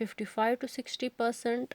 55 to 60%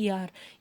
ER،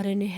RNA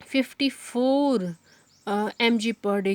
54 mg/day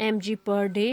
mg/day.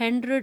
100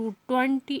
220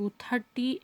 230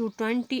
220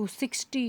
260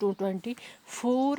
224